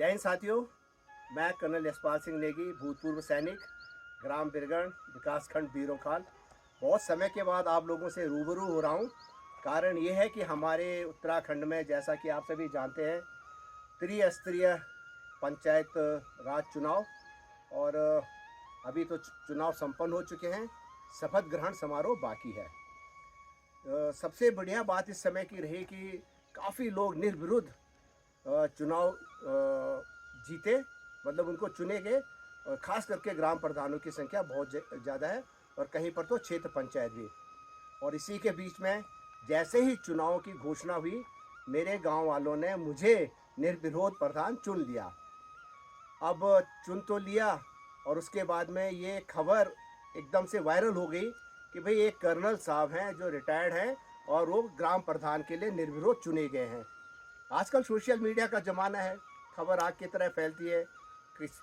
जय हिंद साथियों, मैं कर्नल यशपाल सिंह नेगी, भूतपूर्व सैनिक, ग्राम बिरगढ़, विकासखंड बीरोखाल। बहुत समय के बाद आप लोगों से रूबरू हो रहा हूँ। कारण ये है कि हमारे उत्तराखंड में, जैसा कि आप सभी जानते हैं, त्रिस्तरीय पंचायत राज चुनाव और अभी तो चुनाव संपन्न हो चुके हैं। शपथ ग्रहण समारोह बाकी है। सबसे बढ़िया बात इस समय की रही कि काफ़ी लोग निर्विरोध चुनाव जीते, मतलब उनको चुने गए। और ख़ास करके ग्राम प्रधानों की संख्या बहुत ज़्यादा है और कहीं पर तो क्षेत्र पंचायत भी। और इसी के बीच में जैसे ही चुनाव की घोषणा हुई, मेरे गांव वालों ने मुझे निर्विरोध प्रधान चुन लिया। अब चुन तो लिया और उसके बाद में ये खबर एकदम से वायरल हो गई कि भाई एक कर्नल साहब हैं जो रिटायर्ड हैं और वो ग्राम प्रधान के लिए निर्विरोध चुने गए हैं। आजकल सोशल मीडिया का ज़माना है, खबर आग की तरह फैलती है।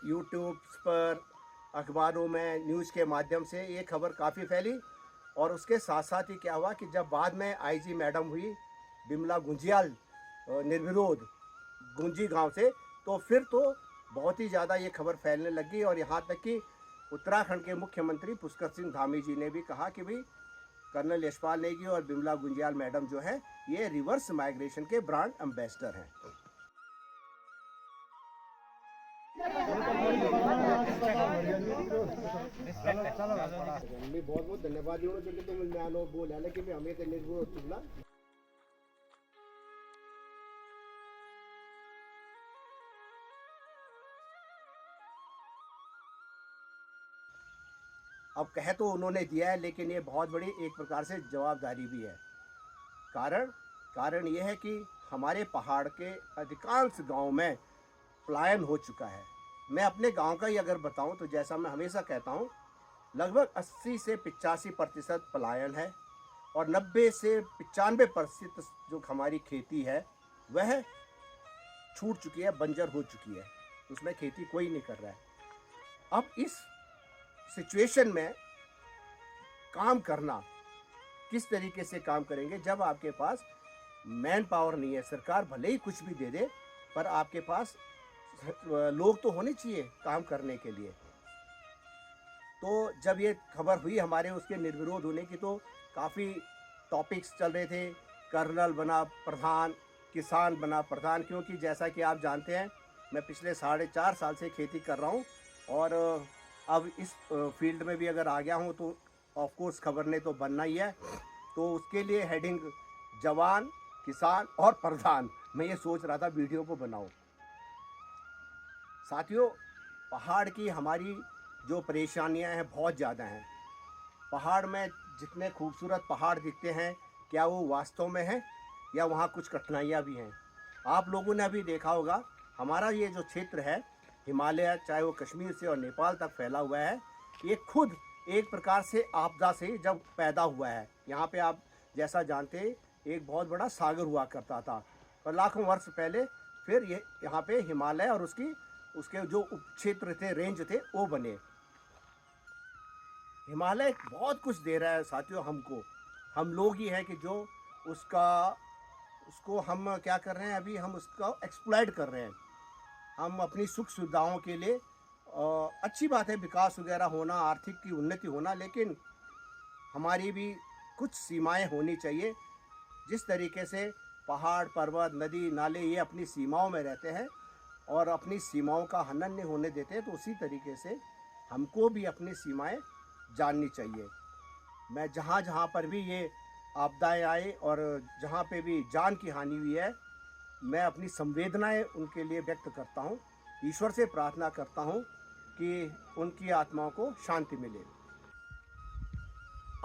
यूट्यूब पर, अखबारों में, न्यूज़ के माध्यम से ये खबर काफ़ी फैली। और उसके साथ साथ ही क्या हुआ कि जब बाद में आईजी मैडम हुई बिमला गुंजियाल निर्विरोध गुंजी गांव से, तो फिर तो बहुत ही ज़्यादा ये खबर फैलने लगी। और यहाँ तक कि उत्तराखंड के मुख्यमंत्री पुष्कर सिंह धामी जी ने भी कहा कि भाई कर्नल यशपाल नेगी और बिमला गुंजियाल मैडम जो है ये रिवर्स माइग्रेशन के ब्रांड एम्बेसडर हैं। बहुत बहुत धन्यवाद जो बोला कि हमें निर्विरोध चुनना। अब कह तो उन्होंने दिया है, लेकिन ये बहुत बड़ी एक प्रकार से जवाबदारी भी है। कारण ये है कि हमारे पहाड़ के अधिकांश गांव में पलायन हो चुका है। मैं अपने गांव का ही अगर बताऊं तो जैसा मैं हमेशा कहता हूं, लगभग 80 से 85% पलायन है और 90 से 95% जो हमारी खेती है वह छूट चुकी है, बंजर हो चुकी है, उसमें खेती कोई नहीं कर रहा है। अब इस सिचुएशन में काम करना, किस तरीके से काम करेंगे जब आपके पास मैन पावर नहीं है। सरकार भले ही कुछ भी दे दे, पर आपके पास लोग तो होने चाहिए काम करने के लिए। तो जब ये खबर हुई हमारे उसके निर्विरोध होने की, तो काफ़ी टॉपिक्स चल रहे थे। कर्नल बना प्रधान, किसान बना प्रधान, क्योंकि जैसा कि आप जानते हैं मैं पिछले 4.5 साल से खेती कर रहा हूँ और अब इस फील्ड में भी अगर आ गया हूँ तो ऑफ कोर्स खबर ने तो बनना ही है। तो उसके लिए हेडिंग जवान, किसान और प्रधान, मैं ये सोच रहा था वीडियो को बनाऊँ। साथियों, पहाड़ की हमारी जो परेशानियां हैं बहुत ज़्यादा हैं। पहाड़ में जितने खूबसूरत पहाड़ दिखते हैं, क्या वो वास्तव में हैं या वहाँ कुछ कठिनाइयाँ भी हैं। आप लोगों ने अभी देखा होगा, हमारा ये जो क्षेत्र है हिमालय, चाहे वो कश्मीर से और नेपाल तक फैला हुआ है, ये खुद एक प्रकार से आपदा से जब पैदा हुआ है। यहाँ पे आप जैसा जानते एक बहुत बड़ा सागर हुआ करता था, और लाखों वर्ष पहले फिर ये यहाँ पे हिमालय और उसके जो उप क्षेत्र थे, रेंज थे, वो बने। हिमालय बहुत कुछ दे रहा है साथियों हमको। हम लोग ही हैं कि जो उसको हम क्या कर रहे हैं, अभी हम उसका एक्सप्लॉइट कर रहे हैं। हम अपनी सुख सुविधाओं के लिए अच्छी बात है विकास वगैरह होना, आर्थिक की उन्नति होना, लेकिन हमारी भी कुछ सीमाएं होनी चाहिए। जिस तरीके से पहाड़, पर्वत, नदी, नाले ये अपनी सीमाओं में रहते हैं और अपनी सीमाओं का हनन नहीं होने देते, तो उसी तरीके से हमको भी अपनी सीमाएं जाननी चाहिए। मैं जहाँ जहाँ पर भी ये आपदाएं आए और जहाँ पे भी जान की हानि हुई है, मैं अपनी संवेदनाएं उनके लिए व्यक्त करता हूँ। ईश्वर से प्रार्थना करता हूँ कि उनकी आत्माओं को शांति मिले।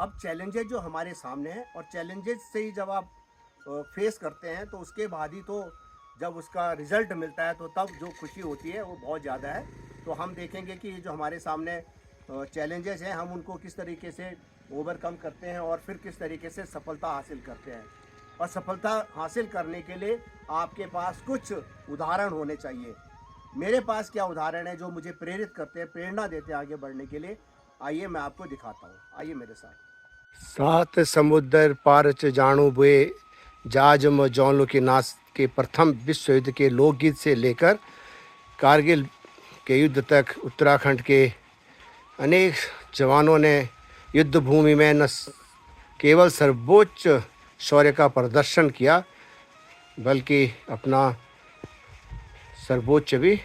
अब चैलेंजेस जो हमारे सामने हैं, और चैलेंजेस से ही जब आप फेस करते हैं तो उसके बाद ही तो जब उसका रिज़ल्ट मिलता है तो तब जो खुशी होती है वो बहुत ज़्यादा है। तो हम देखेंगे कि जो हमारे सामने चैलेंजेस हैं, हम उनको किस तरीके से ओवरकम करते हैं और फिर किस तरीके से सफलता हासिल करते हैं। और सफलता हासिल करने के लिए आपके पास कुछ उदाहरण होने चाहिए। मेरे पास क्या उदाहरण है जो मुझे प्रेरित करते हैं, प्रेरणा देते हैं आगे बढ़ने के लिए। आइए मैं आपको दिखाता हूँ, आइए मेरे साथ। 7 समुद्र पार च जाणु बुए, जाज म जौनों के नाश के प्रथम विश्व युद्ध के लोकगीत से लेकर कारगिल के युद्ध तक उत्तराखंड के अनेक जवानों ने युद्ध भूमि में न केवल सर्वोच्च शौर्य का प्रदर्शन किया बल्कि अपना सर्वोच्च भी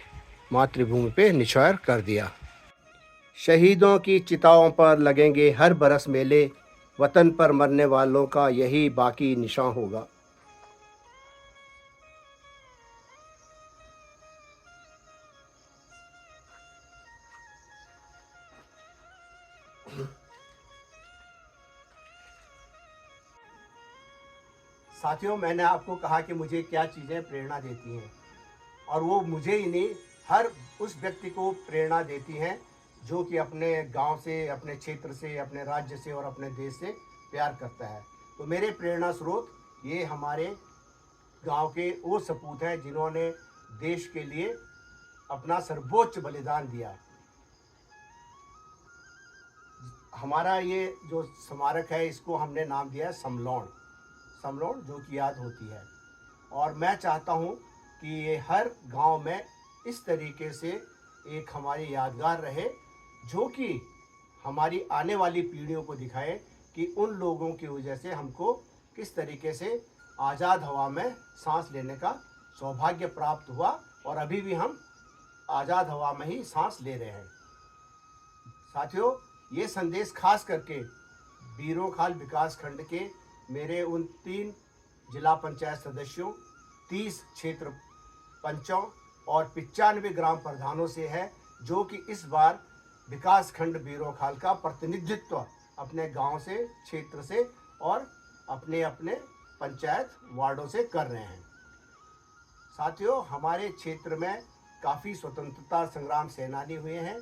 मातृभूमि पे निछावर कर दिया। शहीदों की चिताओं पर लगेंगे हर बरस मेले, वतन पर मरने वालों का यही बाकी निशान होगा। साथियों, मैंने आपको कहा कि मुझे क्या चीज़ें प्रेरणा देती हैं, और वो मुझे ही नहीं, हर उस व्यक्ति को प्रेरणा देती हैं जो कि अपने गांव से, अपने क्षेत्र से, अपने राज्य से और अपने देश से प्यार करता है। तो मेरे प्रेरणा स्रोत ये हमारे गांव के वो सपूत हैं जिन्होंने देश के लिए अपना सर्वोच्च बलिदान दिया। हमारा ये जो स्मारक है इसको हमने नाम दिया है समलौन, समलौन जो की याद होती है। और मैं चाहता हूँ कि ये हर गांव में इस तरीके से एक हमारी यादगार रहे जो कि हमारी आने वाली पीढ़ियों को दिखाए कि उन लोगों की वजह से हमको किस तरीके से आज़ाद हवा में सांस लेने का सौभाग्य प्राप्त हुआ, और अभी भी हम आज़ाद हवा में ही सांस ले रहे हैं। साथियों, ये संदेश खास करके बीरोंखाल विकास खंड के मेरे उन 3 जिला पंचायत सदस्यों, 30 क्षेत्र पंचों और 95 ग्राम प्रधानों से है जो कि इस बार विकास खंड बीरोंखाल का प्रतिनिधित्व अपने गांव से, क्षेत्र से और अपने अपने पंचायत वार्डों से कर रहे हैं। साथियों, हमारे क्षेत्र में काफ़ी स्वतंत्रता संग्राम सेनानी हुए हैं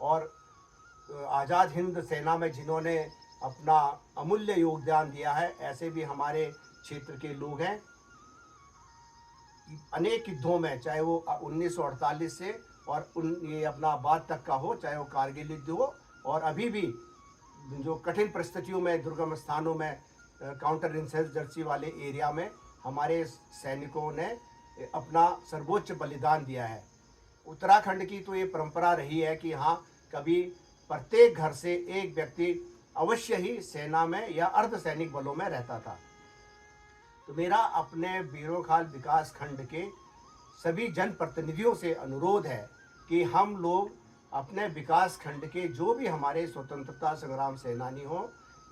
और आज़ाद हिंद सेना में जिन्होंने अपना अमूल्य योगदान दिया है, ऐसे भी हमारे क्षेत्र के लोग हैं। अनेक युद्धों में, चाहे वो 1948 से और ये अपना बाद तक का हो, चाहे वो कारगिल युद्ध हो, और अभी भी जो कठिन परिस्थितियों में, दुर्गम स्थानों में, काउंटर इंसर्जेंसी वाले एरिया में हमारे सैनिकों ने अपना सर्वोच्च बलिदान दिया है। उत्तराखंड की तो ये परंपरा रही है कि हाँ, कभी प्रत्येक घर से एक व्यक्ति अवश्य ही सेना में या अर्धसैनिक बलों में रहता था। तो मेरा अपने बीरोंखाल विकास खंड के सभी जनप्रतिनिधियों से अनुरोध है कि हम लोग अपने विकास खंड के जो भी हमारे स्वतंत्रता संग्राम सेनानी हों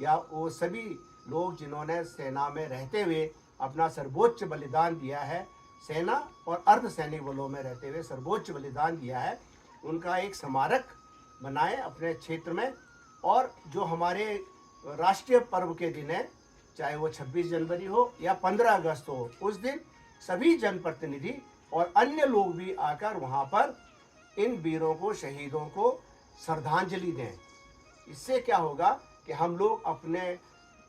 या वो सभी लोग जिन्होंने सेना में रहते हुए अपना सर्वोच्च बलिदान दिया है, सेना और अर्धसैनिक बलों में रहते हुए सर्वोच्च बलिदान दिया है, उनका एक स्मारक बनाएं अपने क्षेत्र में। और जो हमारे राष्ट्रीय पर्व के दिन है, चाहे वो 26 जनवरी हो या 15 अगस्त हो, उस दिन सभी जनप्रतिनिधि और अन्य लोग भी आकर वहाँ पर इन वीरों को, शहीदों को श्रद्धांजलि दें। इससे क्या होगा कि हम लोग अपने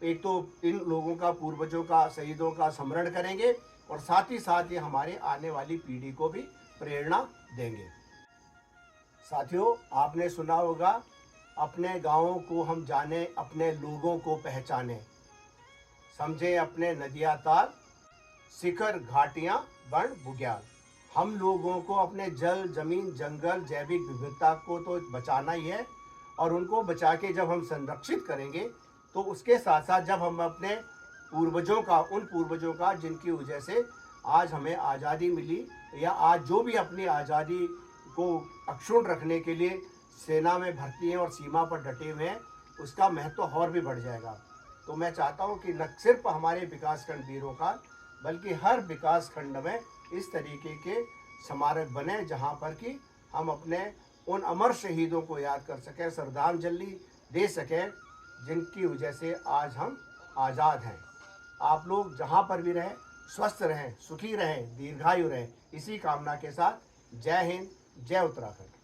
एक तो इन लोगों का, पूर्वजों का, शहीदों का स्मरण करेंगे और साथ ही साथ ये हमारे आने वाली पीढ़ी को भी प्रेरणा देंगे। साथियों, आपने सुना होगा, अपने गाँवों को हम जाने, अपने लोगों को पहचाने, समझे अपने नदिया ताल, शिखर घाटियाँ बन बुग्याल। हम लोगों को अपने जल, जमीन, जंगल, जैविक विविधता को तो बचाना ही है, और उनको बचा के जब हम संरक्षित करेंगे तो उसके साथ साथ जब हम अपने पूर्वजों का, उन पूर्वजों का जिनकी वजह से आज हमें आज़ादी मिली, या आज जो भी अपनी आज़ादी को अक्षुण्ण रखने के लिए सेना में भर्ती हैं और सीमा पर डटे हुए हैं, उसका महत्व और भी बढ़ जाएगा। तो मैं चाहता हूं कि न सिर्फ हमारे विकासखंड बीरोंखाल बल्कि हर विकासखंड में इस तरीके के स्मारक बने जहां पर कि हम अपने उन अमर शहीदों को याद कर सकें, श्रद्धांजलि दे सकें, जिनकी वजह से आज हम आज़ाद हैं। आप लोग जहां पर भी रहें, स्वस्थ रहें, सुखी रहें, दीर्घायु रहें, इसी कामना के साथ जय हिंद, जय उत्तराखंड।